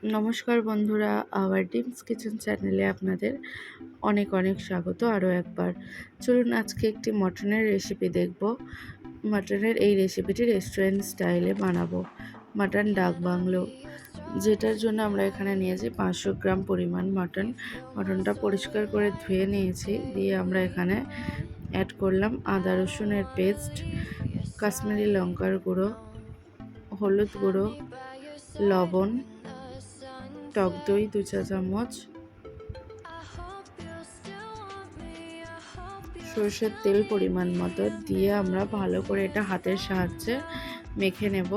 নমস্কার বন্ধুরা, hour ডিমস kitchen চ্যানেলে আপনাদের অনেক অনেক স্বাগত। আরও একবার চলুন আজকে একটি মটনের রেসিপি দেখব। মটনের এই রেসিপিটি রেস্টুরেন্ট স্টাইলে বানাবো, মাটন ডাক বাংলো, যেটার জন্য আমরা এখানে নিয়েছি 500 গ্রাম পরিমাণ মটন। মটনটা পরিষ্কার করে ধুয়ে নিয়েছি, দিয়ে আমরা এখানে অ্যাড করলাম আদা রসুনের পেস্ট, কাশ্মীরি লঙ্কার গুঁড়ো, হলুদ গুঁড়ো, লবণ, টক দই 2 চা চামচ, সরষের তেল পরিমাণ মতো দিয়ে আমরা ভালো করে এটা হাতের সাহায্যে মেখে নেব।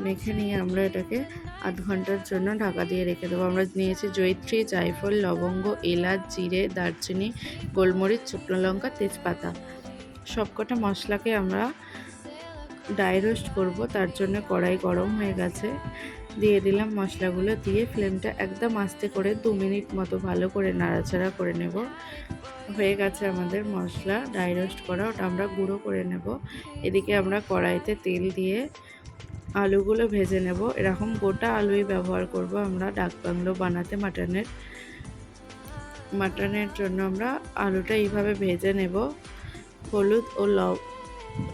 মেখে নিয়ে আমরা এটাকে আধ ঘন্টার জন্য ঢাকা দিয়ে রেখে দেবো। আমরা নিয়েছি জয়িত্রী, জায়ফল, লবঙ্গ, এলাচ, জিরে, দারচিনি, গোলমরিচ, শুকনো লঙ্কা, তেজপাতা। সবকটা মশলাকে আমরা ড্রাই রোস্ট করব, তার জন্য কড়াই গরম হয়ে গেছে। দিয়ে দিলাম মশলাগুলো, দিয়ে ফ্লেমটা একদম আস্তে করে 2 মিনিট মতো ভালো করে নাড়াচাড়া করে নেব। হয়ে গেছে আমাদের মশলা ড্রাই রোস্ট করা, ওটা আমরা গুঁড়ো করে নেব। এদিকে আমরা কড়াইতে তেল দিয়ে আলুগুলো ভেজে নেব। এরকম গোটা আলুই ব্যবহার করব আমরা ডাক বাংলো বানাতে। মাটনের জন্য আমরা আলুটা এইভাবে ভেজে নেব। হলুদ ও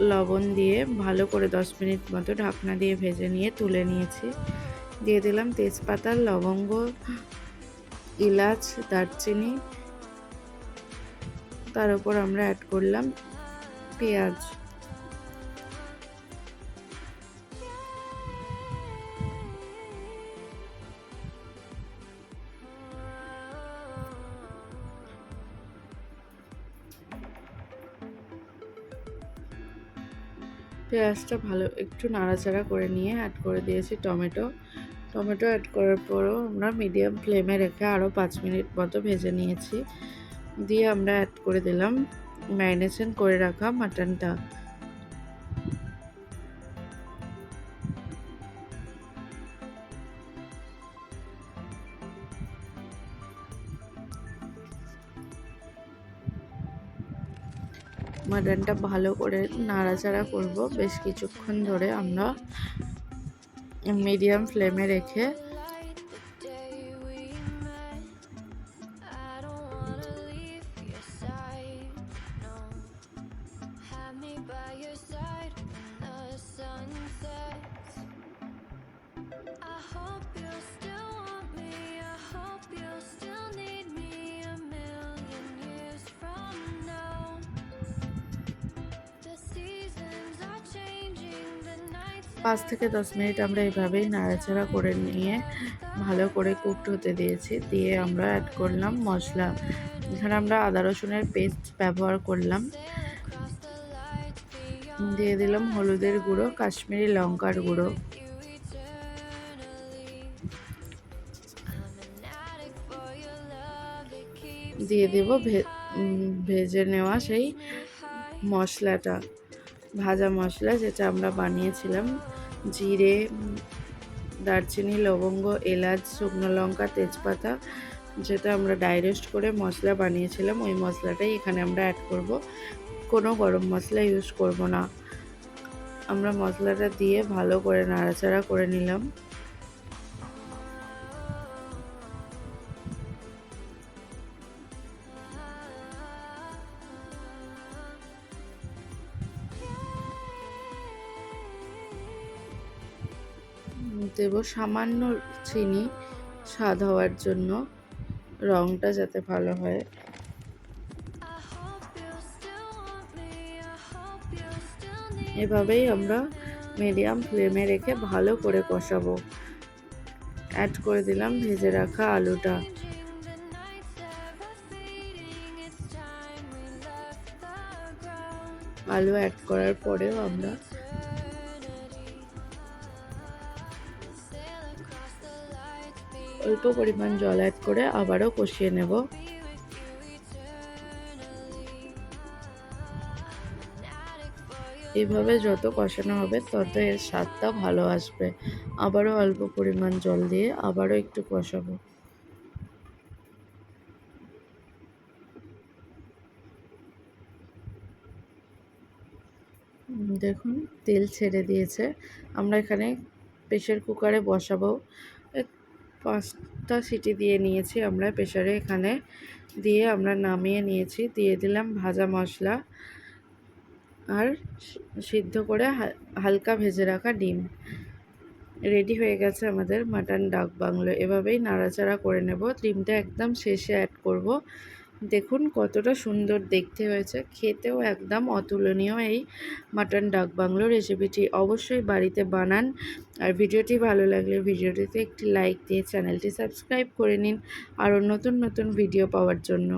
লবণ দিয়ে ভালো করে 10 মিনিট মতো ঢাকনা দিয়ে ভেজে নিয়ে তুলে নিয়েছি। দিয়ে দিলাম তেজপাতা, লবঙ্গ, এলাচ, দারচিনি, তার উপর আমরা অ্যাড করলাম পেঁয়াজ। পেঁয়াজটা ভালো একটু নাড়াচাড়া করে নিয়ে অ্যাড করে দিয়েছি টমেটো। অ্যাড করার পরও আমরা মিডিয়াম ফ্লেমে রেখে আরও 5 মিনিট মতো ভেজে নিয়েছি। দিয়ে আমরা অ্যাড করে দিলাম ম্যারিনেশন করে রাখা মাটনটা। মাটনটা ভালো করে নাড়াচাড়া করব বেশ কিছুক্ষণ ধরে আমরা মিডিয়াম ফ্লেমে রেখে। পাঁচ থেকে 10 মিনিট আমরা এইভাবেই নাড়াচাড়া করে নিয়ে ভালো করে কুকড হতে দিয়েছি। দিয়ে আমরা অ্যাড করলাম মশলা। এখানে আমরা আদা রসুনের পেস্ট ব্যবহার করলাম। দিয়ে দিলাম হলুদের গুঁড়ো, কাশ্মীরি লঙ্কার গুঁড়ো, দিয়ে দেব ভেজে নেওয়া সেই মশলাটা, ভাজা মশলা যেটা আমরা বানিয়েছিলাম, জিরে, দারচিনি, লবঙ্গ, এলাচ, শুকনো লঙ্কা, তেজপাতা, যেটা আমরা ড্রাই রোস্ট করে মশলা বানিয়েছিলাম, ওই মশলাটাই এখানে আমরা অ্যাড করব। কোনো গরম মশলা ইউজ করব না। আমরা মশলাটা দিয়ে ভালো করে নাড়াচাড়া করে নিলাম। দেব সামান্য চিনি স্বাদ হওয়ার জন্য, রঙটা যাতে ভালো হয়। এভাবেই আমরা মিডিয়াম ফ্লেমে রেখে ভালো করে কষাবো। অ্যাড করে দিলাম ভেজে রাখা আলুটা। আলু অ্যাড করার পরেও আমরা অল্প পরিমাণ জল অ্যাড করে আবারও কষিয়ে নেব। এভাবে যত কষানো হবে তত এর স্বাদটা ভালো আসবে। আবারও অল্প পরিমাণ জল দিয়ে আবারও একটু কষাবো। দেখুন তেল ছেড়ে দিয়েছে। আমরা এখানে প্রেশার কুকারে বসাবো। 5টা সিটি দিয়ে নিয়েছি আমরা প্রেশারে, এখানে দিয়ে আমরা নামিয়ে নিয়েছি। দিয়ে দিলাম ভাজা মশলা আর সিদ্ধ করে হালকা ভেজে রাখা ডিম। রেডি হয়ে গেছে আমাদের মাটন ডাক বাংলো। এভাবেই নাড়াচাড়া করে নেব। ডিমটা একদম শেষে অ্যাড করব। দেখুন কতটা সুন্দর দেখতে হয়েছে, খেতেও একদম অতুলনীয় এই মাটন ডাক বাংলো রেসিপিটি। অবশ্যই বাড়িতে বানান। আর ভিডিওটি ভালো লাগলে ভিডিওটিতে একটি লাইক দিয়ে চ্যানেলটি সাবস্ক্রাইব করে নিন আরও নতুন নতুন ভিডিও পাওয়ার জন্য।